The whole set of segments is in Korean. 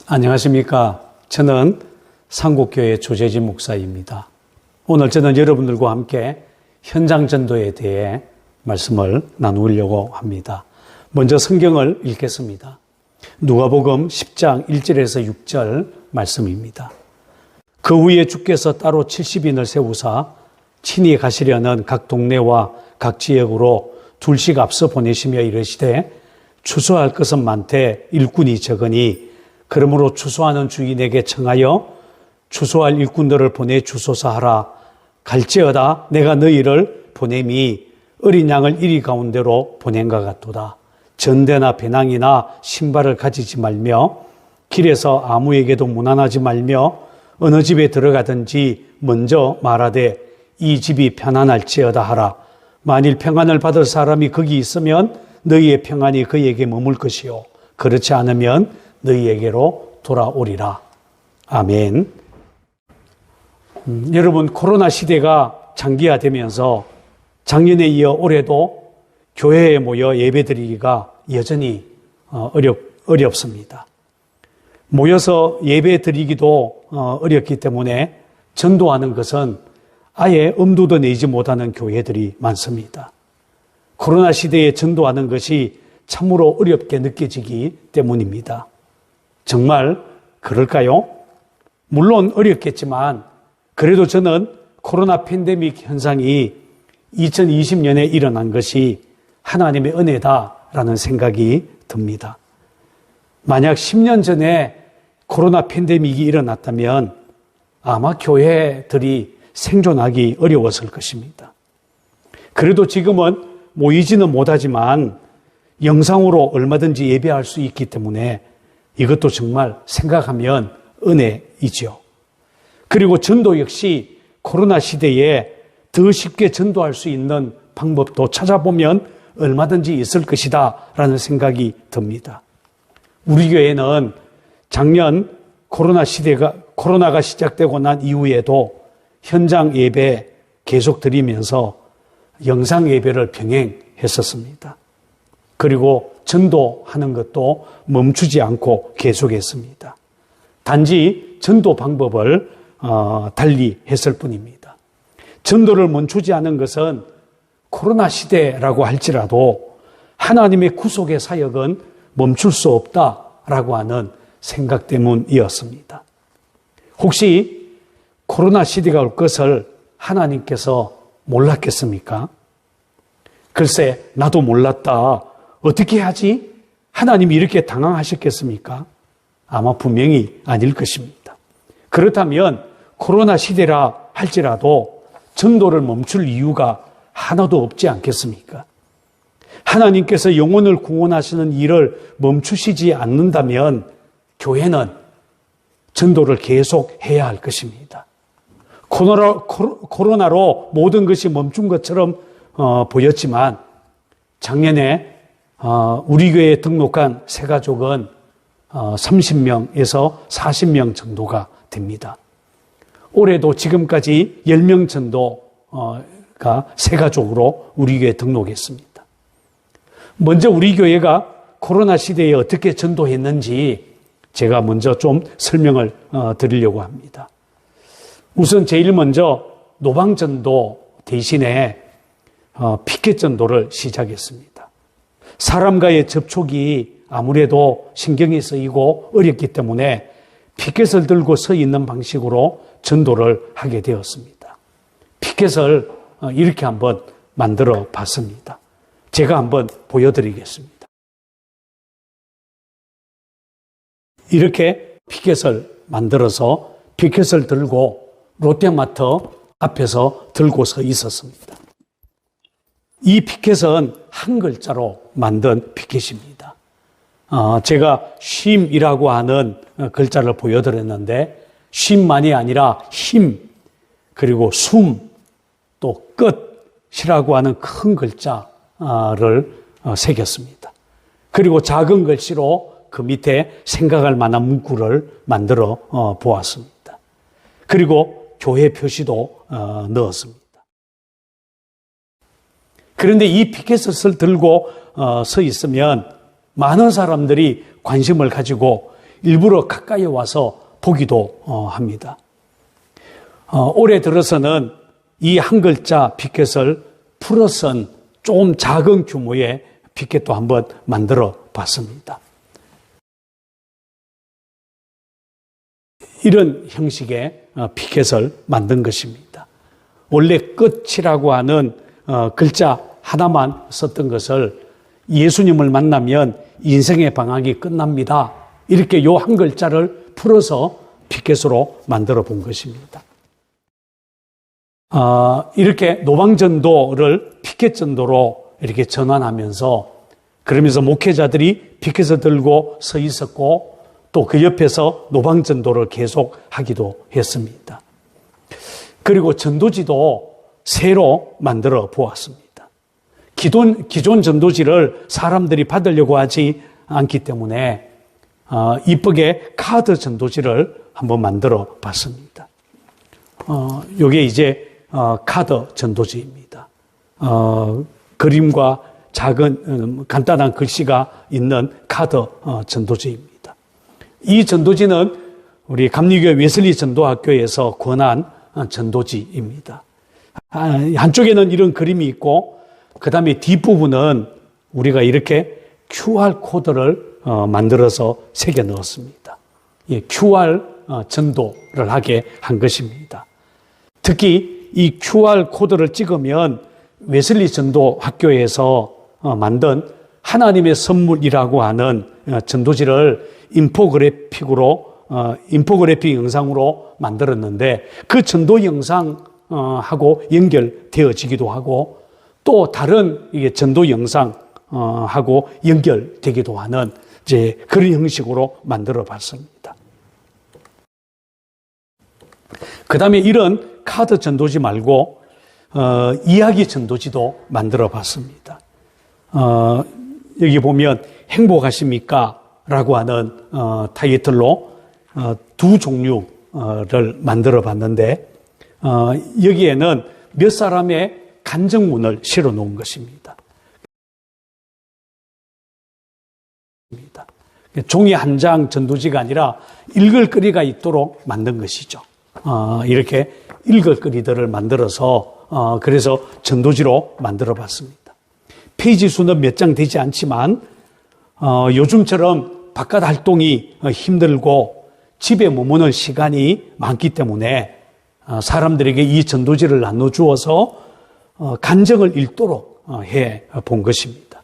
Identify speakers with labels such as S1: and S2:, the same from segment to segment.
S1: 안녕하십니까. 저는 상국교회 조재진 목사입니다. 오늘 저는 여러분들과 함께 현장 전도에 대해 말씀을 나누려고 합니다. 먼저 성경을 읽겠습니다. 누가복음 10장 1절에서 6절 말씀입니다. 그 후에 주께서 따로 70인을 세우사 친히 가시려는 각 동네와 각 지역으로 둘씩 앞서 보내시며 이르시되 추수할 것은 많되 일꾼이 적으니 그러므로 추수하는 주인에게 청하여 추수할 일꾼들을 보내 주소서 하라. 갈지어다 내가 너희를 보냄이 어린 양을 이리 가운데로 보낸것 같도다. 전대나 배낭이나 신발을 가지지 말며 길에서 아무에게도 무난하지 말며 어느 집에 들어가든지 먼저 말하되 이 집이 편안할지어다 하라. 만일 평안을 받을 사람이 거기 있으면 너희의 평안이 그에게 머물 것이요 그렇지 않으면 너희에게로 돌아오리라. 아멘. 여러분, 코로나 시대가 장기화되면서 작년에 이어 올해도 교회에 모여 예배드리기가 여전히 어렵습니다. 모여서 예배드리기도 어렵기 때문에 전도하는 것은 아예 엄두도 내지 못하는 교회들이 많습니다. 코로나 시대에 전도하는 것이 참으로 어렵게 느껴지기 때문입니다. 정말 그럴까요? 물론 어렵겠지만 그래도 저는 코로나 팬데믹 현상이 2020년에 일어난 것이 하나님의 은혜다라는 생각이 듭니다. 만약 10년 전에 코로나 팬데믹이 일어났다면 아마 교회들이 생존하기 어려웠을 것입니다. 그래도 지금은 모이지는 못하지만 영상으로 얼마든지 예배할 수 있기 때문에 이것도 정말 생각하면 은혜이죠. 그리고 전도 역시 코로나 시대에 더 쉽게 전도할 수 있는 방법도 찾아보면 얼마든지 있을 것이다 라는 생각이 듭니다. 우리 교회는 작년 코로나가 시작되고 난 이후에도 현장 예배 계속 드리면서 영상 예배를 병행했었습니다. 그리고 전도하는 것도 멈추지 않고 계속했습니다. 단지 전도 방법을 달리 했을 뿐입니다. 전도를 멈추지 않은 것은 코로나 시대라고 할지라도 하나님의 구속의 사역은 멈출 수 없다라고 하는 생각 때문이었습니다. 혹시 코로나 시대가 올 것을 하나님께서 몰랐겠습니까? 글쎄, 나도 몰랐다. 어떻게 하지? 하나님이 이렇게 당황하셨겠습니까? 아마 분명히 아닐 것입니다. 그렇다면 코로나 시대라 할지라도 전도를 멈출 이유가 하나도 없지 않겠습니까? 하나님께서 영혼을 구원하시는 일을 멈추시지 않는다면 교회는 전도를 계속 해야 할 것입니다. 코로나로 모든 것이 멈춘 것처럼 보였지만 작년에 우리 교회에 등록한 새가족은 30명에서 40명 정도가 됩니다. 올해도 지금까지 10명 정도가 새가족으로 우리 교회에 등록했습니다. 먼저 우리 교회가 코로나 시대에 어떻게 전도했는지 제가 먼저 좀 설명을 드리려고 합니다. 우선 제일 먼저 노방전도 대신에 피켓 전도를 시작했습니다. 사람과의 접촉이 아무래도 신경이 쓰이고 어렵기 때문에 피켓을 들고 서 있는 방식으로 전도를 하게 되었습니다. 피켓을 이렇게 한번 만들어 봤습니다. 제가 한번 보여드리겠습니다. 이렇게 피켓을 만들어서 피켓을 들고 롯데마트 앞에서 들고 서 있었습니다. 이 피켓은 한 글자로 만든 피켓입니다. 제가 쉼이라고 하는 글자를 보여드렸는데 쉼만이 아니라 힘, 그리고 숨, 또 끝이라고 하는 큰 글자를 새겼습니다. 그리고 작은 글씨로 그 밑에 생각할 만한 문구를 만들어 보았습니다. 그리고 교회 표시도 넣었습니다. 그런데 이 피켓을 들고 서 있으면 많은 사람들이 관심을 가지고 일부러 가까이 와서 보기도 합니다. 올해 들어서는 이 한 글자 피켓을 풀어선 좀 작은 규모의 피켓도 한번 만들어 봤습니다. 이런 형식의 피켓을 만든 것입니다. 원래 끝이라고 하는 글자 하나만 썼던 것을 예수님을 만나면 인생의 방향이 끝납니다. 이렇게 요 한 글자를 풀어서 피켓으로 만들어 본 것입니다. 이렇게 노방전도를 피켓전도로 이렇게 전환하면서 그러면서 목회자들이 피켓을 들고 서 있었고 또 그 옆에서 노방전도를 계속 하기도 했습니다. 그리고 전도지도 새로 만들어 보았습니다. 기존 전도지를 사람들이 받으려고 하지 않기 때문에 이쁘게 카드 전도지를 한번 만들어 봤습니다. 요게 이제 카드 전도지입니다. 그림과 작은 간단한 글씨가 있는 카드 전도지입니다. 이 전도지는 우리 감리교회 웨슬리 전도학교에서 권한 전도지입니다. 한쪽에는 이런 그림이 있고 그 다음에 뒷부분은 우리가 이렇게 QR코드를 만들어서 새겨 넣었습니다. QR 전도를 하게 한 것입니다. 특히 이 QR코드를 찍으면 웨슬리 전도학교에서 만든 하나님의 선물이라고 하는 전도지를 인포그래픽 영상으로 만들었는데 그 전도 영상하고 연결되어지기도 하고 또 다른 이게 전도 영상하고 연결되기도 하는 이제 그런 형식으로 만들어 봤습니다. 그 다음에 이런 카드 전도지 말고 이야기 전도지도 만들어 봤습니다. 여기 보면 행복하십니까? 라고 하는 타이틀로 두 종류를 만들어 봤는데 여기에는 몇 사람의 간증문을 실어 놓은 것입니다. 종이 한 장 전도지가 아니라 읽을 거리가 있도록 만든 것이죠. 이렇게 읽을 거리들을 만들어서 그래서 전도지로 만들어 봤습니다. 페이지 수는 몇 장 되지 않지만 요즘처럼 바깥 활동이 힘들고 집에 머무는 시간이 많기 때문에 사람들에게 이 전도지를 나눠주어서 간증을 읽도록 해 본 것입니다.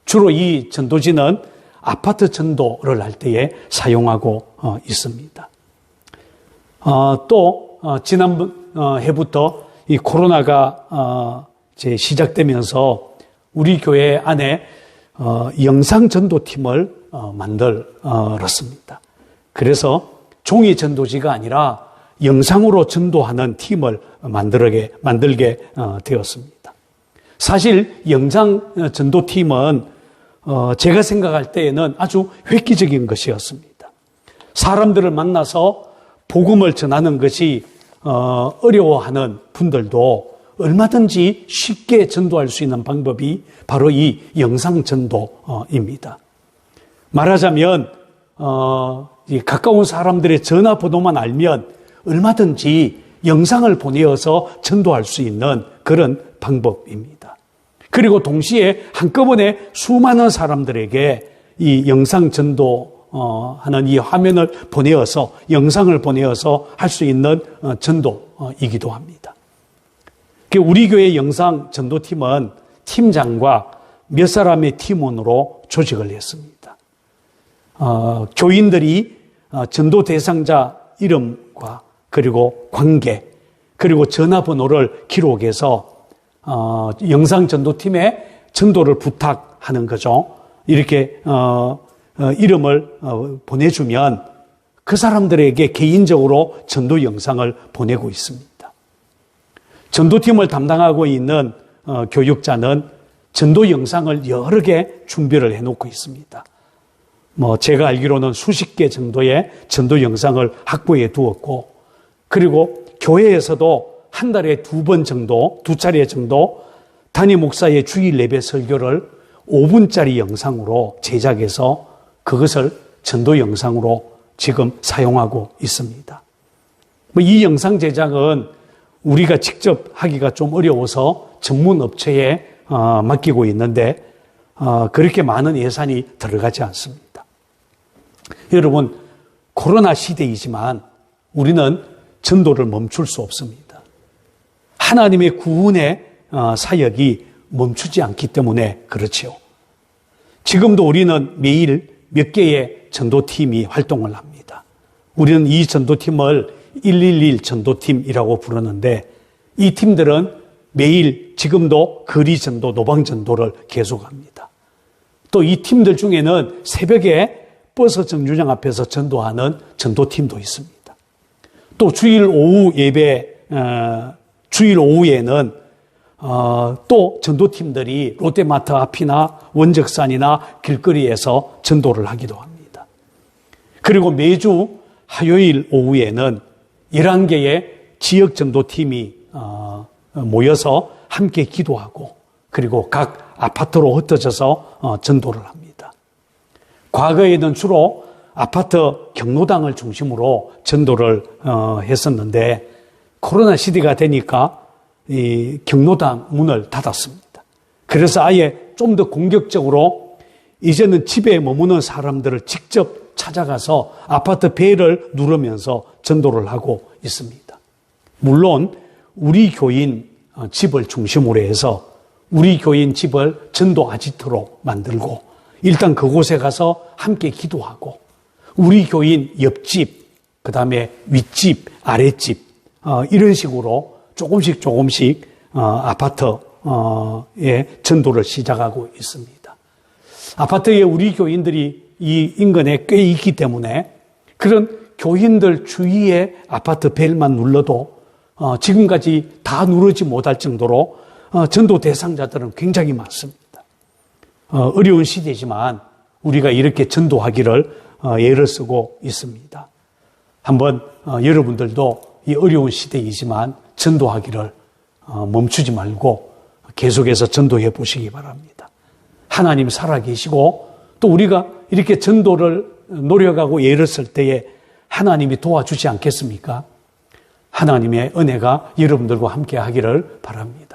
S1: 주로 이 전도지는 아파트 전도를 할 때에 사용하고 있습니다. 또 지난 해부터 이 코로나가 시작되면서 우리 교회 안에 영상 전도팀을 만들었습니다. 그래서 종이 전도지가 아니라 영상으로 전도하는 팀을 만들게 되었습니다. 사실 영상 전도팀은 제가 생각할 때에는 아주 획기적인 것이었습니다. 사람들을 만나서 복음을 전하는 것이 어려워하는 분들도 얼마든지 쉽게 전도할 수 있는 방법이 바로 이 영상 전도입니다. 말하자면 가까운 사람들의 전화번호만 알면 얼마든지 영상을 보내어서 전도할 수 있는 그런 방법입니다. 그리고 동시에 한꺼번에 수많은 사람들에게 이 영상 전도하는 이 화면을 보내어서 영상을 보내어서 할 수 있는 전도이기도 합니다. 우리 교회 영상 전도팀은 팀장과 몇 사람의 팀원으로 조직을 했습니다. 교인들이 전도 대상자 이름과 그리고 관계 그리고 전화번호를 기록해서 영상 전도팀에 전도를 부탁하는 거죠. 이렇게 이름을 보내주면 그 사람들에게 개인적으로 전도 영상을 보내고 있습니다. 전도팀을 담당하고 있는 교육자는 전도 영상을 여러 개 준비를 해놓고 있습니다. 제가 알기로는 수십 개 정도의 전도 영상을 확보해 두었고, 그리고 교회에서도 한 달에 두 차례 정도 담임 목사의 주일 예배 설교를 5분짜리 영상으로 제작해서 그것을 전도 영상으로 지금 사용하고 있습니다. 이 영상 제작은 우리가 직접 하기가 좀 어려워서 전문 업체에 맡기고 있는데 그렇게 많은 예산이 들어가지 않습니다. 여러분, 코로나 시대이지만 우리는 전도를 멈출 수 없습니다. 하나님의 구원의 사역이 멈추지 않기 때문에 그렇지요. 지금도 우리는 매일 몇 개의 전도팀이 활동을 합니다. 우리는 이 전도팀을 111 전도팀이라고 부르는데 이 팀들은 매일 지금도 거리 전도, 노방 전도를 계속합니다. 또 이 팀들 중에는 새벽에 버스 정류장 앞에서 전도하는 전도팀도 있습니다. 또 주일 오후 예배, 주일 오후에는 또 전도팀들이 롯데마트 앞이나 원적산이나 길거리에서 전도를 하기도 합니다. 그리고 매주 화요일 오후에는 11개의 지역 전도팀이 모여서 함께 기도하고 그리고 각 아파트로 흩어져서 전도를 합니다. 과거에는 주로 아파트 경로당을 중심으로 전도를 했었는데 코로나 시대가 되니까 이 경로당 문을 닫았습니다. 그래서 아예 좀 더 공격적으로 이제는 집에 머무는 사람들을 직접 찾아가서 아파트 벨을 누르면서 전도를 하고 있습니다. 물론 우리 교인 집을 중심으로 해서 우리 교인 집을 전도 아지트로 만들고 일단 그곳에 가서 함께 기도하고 우리 교인 옆집, 그 다음에 윗집, 아랫집 이런 식으로 조금씩 아파트에 전도를 시작하고 있습니다. 아파트에 우리 교인들이 이 인근에 꽤 있기 때문에 그런 교인들 주위에 아파트 벨만 눌러도 지금까지 다 누르지 못할 정도로 전도 대상자들은 굉장히 많습니다. 어려운 시대지만 우리가 이렇게 전도하기를 애를 쓰고 있습니다. 한번 여러분들도 이 어려운 시대이지만 전도하기를 멈추지 말고 계속해서 전도해 보시기 바랍니다. 하나님 살아계시고 또 우리가 이렇게 전도를 노력하고 애를 쓸 때에 하나님이 도와주지 않겠습니까? 하나님의 은혜가 여러분들과 함께 하기를 바랍니다.